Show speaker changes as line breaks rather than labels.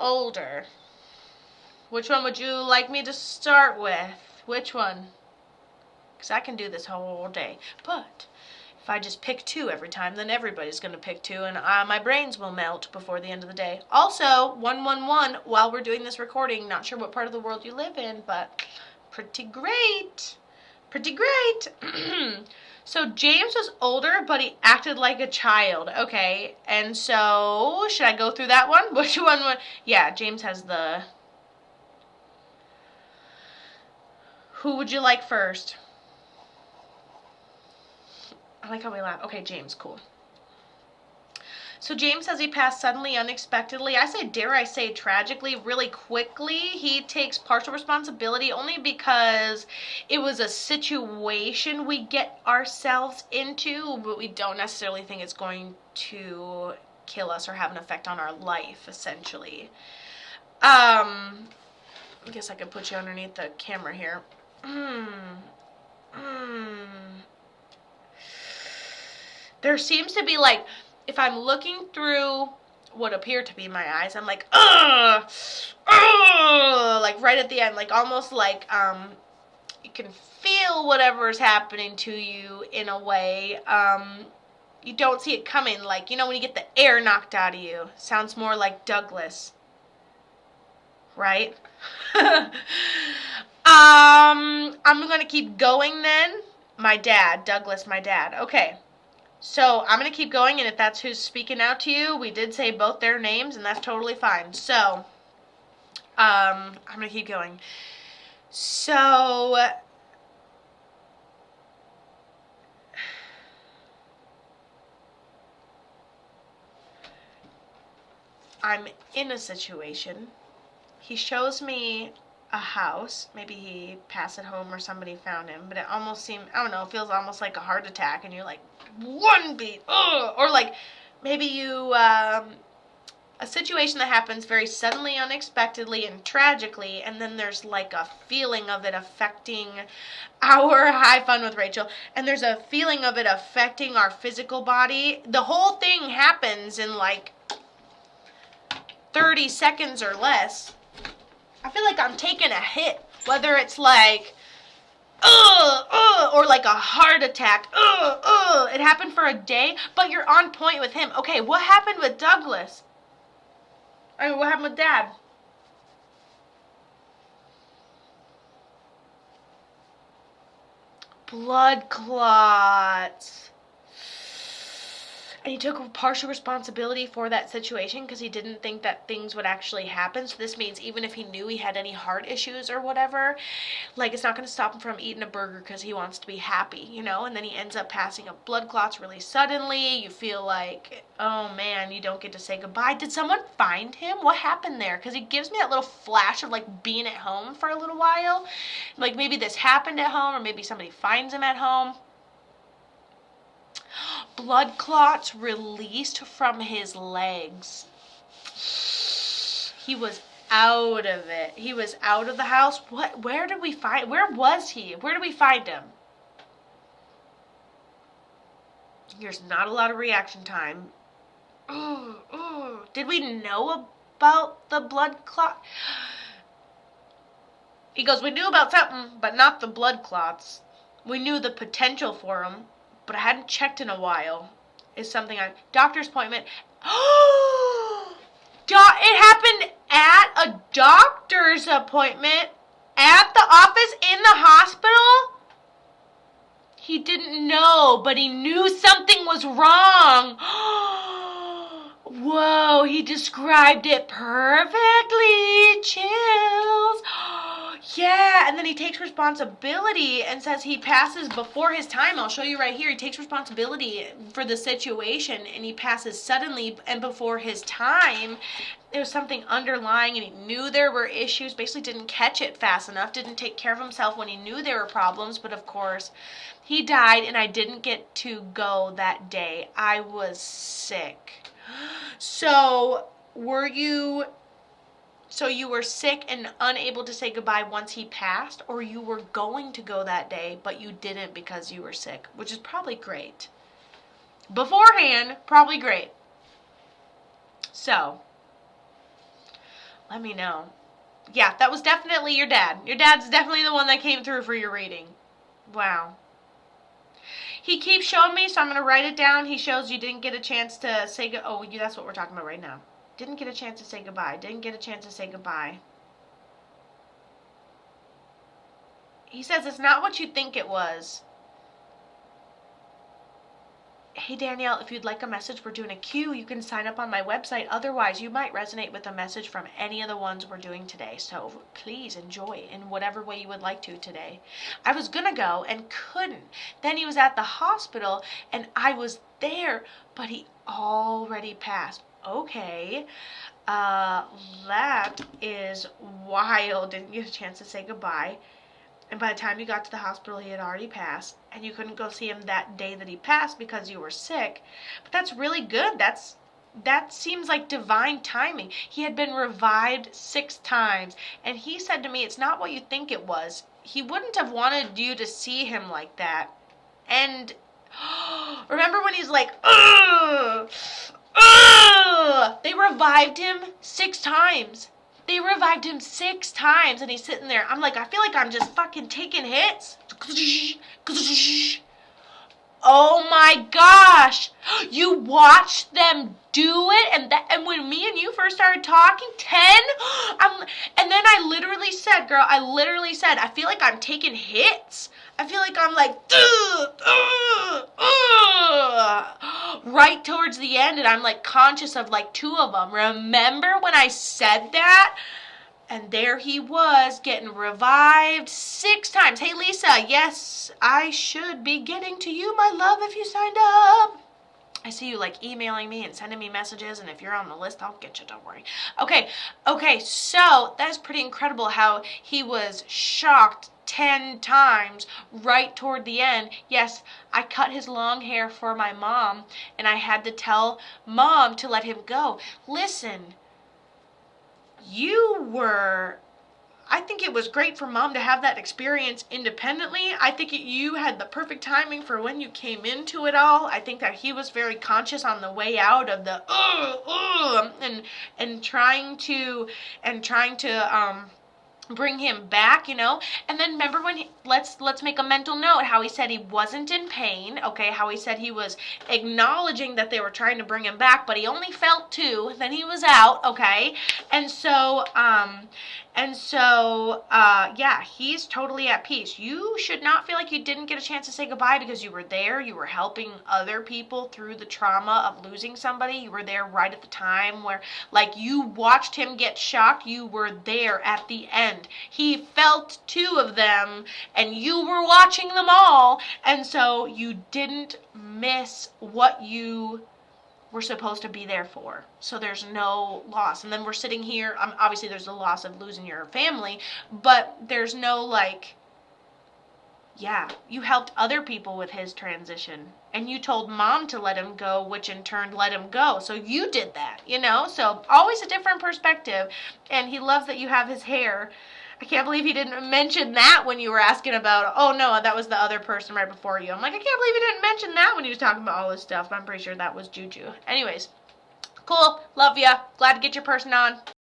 older? Which one would you like me to start with? Which one? Because I can do this whole day. But if I just pick 2 every time, then everybody's going to pick 2, and my brains will melt before the end of the day. Also, 111, while we're doing this recording, not sure what part of the world you live in, but pretty great. Pretty great. So James was older, but he acted like a child. Okay, and so should I go through that one? Which one would... Yeah, James has the... Who would you like first? I like how we laugh. Okay, James, cool. So James says he passed suddenly, unexpectedly. I say, dare I say, tragically, really quickly. He takes partial responsibility only because it was a situation we get ourselves into, but we don't necessarily think it's going to kill us or have an effect on our life, essentially. I guess I could put you underneath the camera here. There seems to be, like, if I'm looking through what appear to be my eyes, I'm like, ugh, like right at the end, like almost like you can feel whatever's happening to you in a way. You don't see it coming, like, you know, when you get the air knocked out of you. Sounds more like Douglas, right? I'm gonna keep going then. My dad, Douglas, my dad. Okay. So, I'm going to keep going, and if that's who's speaking out to you, we did say both their names, and that's totally fine. So, I'm going to keep going. So, I'm in a situation. He shows me a house. Maybe he passed it home or somebody found him, but it almost seemed, I don't know, it feels almost like a heart attack, and you're like, one beat, ugh! Or like maybe you a situation that happens very suddenly, unexpectedly, and tragically, and then there's like a feeling of it affecting our high fun with Rachel, and there's a feeling of it affecting our physical body. The whole thing happens in like 30 seconds or less. I feel like I'm taking a hit, whether it's like or like a heart attack. It happened for a day, but you're on point with him. Okay, what happened with Douglas? I mean, what happened with Dad? Blood clots. And he took partial responsibility for that situation because he didn't think that things would actually happen. So this means even if he knew he had any heart issues or whatever, like, it's not going to stop him from eating a burger because he wants to be happy, you know? And then he ends up passing up blood clots really suddenly. You feel like, oh man, you don't get to say goodbye. Did someone find him? What happened there? Because he gives me that little flash of like being at home for a little while. Like maybe this happened at home, or maybe somebody finds him at home. Blood clots released from his legs. He was out of it. He was out of the house. Where did we find, where was he? Where did we find him? There's not a lot of reaction time. Did we know about the blood clot? He goes, we knew about something, but not the blood clots. We knew the potential for them, but I hadn't checked in a while. Is something doctor's appointment. It happened at a doctor's appointment at the office in the hospital. He didn't know, but he knew something was wrong. Whoa, he described it perfectly. Chills. Yeah, and then he takes responsibility and says he passes before his time. I'll show you right here. He takes responsibility for the situation, and he passes suddenly and before his time. There was something underlying, and he knew there were issues, basically didn't catch it fast enough, didn't take care of himself when he knew there were problems, but of course, he died, and I didn't get to go that day. I was sick. So, you were sick and unable to say goodbye once he passed, or you were going to go that day, but you didn't because you were sick, which is probably great. Beforehand, probably great. So, let me know. Yeah, that was definitely your dad. Your dad's definitely the one that came through for your reading. Wow. He keeps showing me, so I'm going to write it down. He shows you didn't get a chance to say oh, that's what we're talking about right now. Didn't get a chance to say goodbye. Didn't get a chance to say goodbye. He says it's not what you think it was. Hey Danielle, if you'd like a message, we're doing a queue. You can sign up on my website. Otherwise, you might resonate with a message from any of the ones we're doing today. So please enjoy in whatever way you would like to today. I was going to go and couldn't. Then he was at the hospital and I was there, but he already passed. Okay. That is wild. Didn't get a chance to say goodbye. And by the time you got to the hospital, he had already passed. And you couldn't go see him that day that he passed because you were sick. But that's really good. That seems like divine timing. He had been revived 6 times. And he said to me, it's not what you think it was. He wouldn't have wanted you to see him like that. And remember when he's like, ugh, ugh. They revived him 6 times. They revived him 6 times, and he's sitting there. I'm like, I feel like I'm just fucking taking hits. Oh my gosh. You watched them do it, and when me and you first started talking, 10? And then I literally said, girl, I feel like I'm taking hits. I feel like I'm like, right towards the end, and I'm like conscious of like 2 of them. Remember when I said that? And there he was getting revived 6 times. Hey Lisa, yes, I should be getting to you, my love, if you signed up. I see you like emailing me and sending me messages, and if you're on the list, I'll get you, don't worry. Okay, so that is pretty incredible how he was shocked 10 times right toward the end. Yes, I cut his long hair for my mom, and I had to tell Mom to let him go. Listen, I think it was great for Mom to have that experience independently. I think you had the perfect timing for when you came into it all. I think that he was very conscious on the way out of the and trying to bring him back, you know. And then remember when let's make a mental note how he said he wasn't in pain, okay, how he said he was acknowledging that they were trying to bring him back, but he only felt 2, then he was out, okay. And so yeah, he's totally at peace. You should not feel like you didn't get a chance to say goodbye because you were there. You were helping other people through the trauma of losing somebody. You were there right at the time where, like, you watched him get shocked. You were there at the end. He felt 2 of them, and you were watching them all, and so you didn't miss what you were supposed to be there for. So there's no loss. And then we're sitting here, obviously there's the loss of losing your family, but there's no like, yeah, you helped other people with his transition, and you told Mom to let him go, which in turn let him go. So you did that, you know. So always a different perspective. And he loves that you have his hair. I can't believe he didn't mention that when you were asking about, oh no, that was the other person right before you. I'm like, I can't believe he didn't mention that when he was talking about all this stuff. But I'm pretty sure that was Juju. Anyways, cool. Love ya. Glad to get your person on.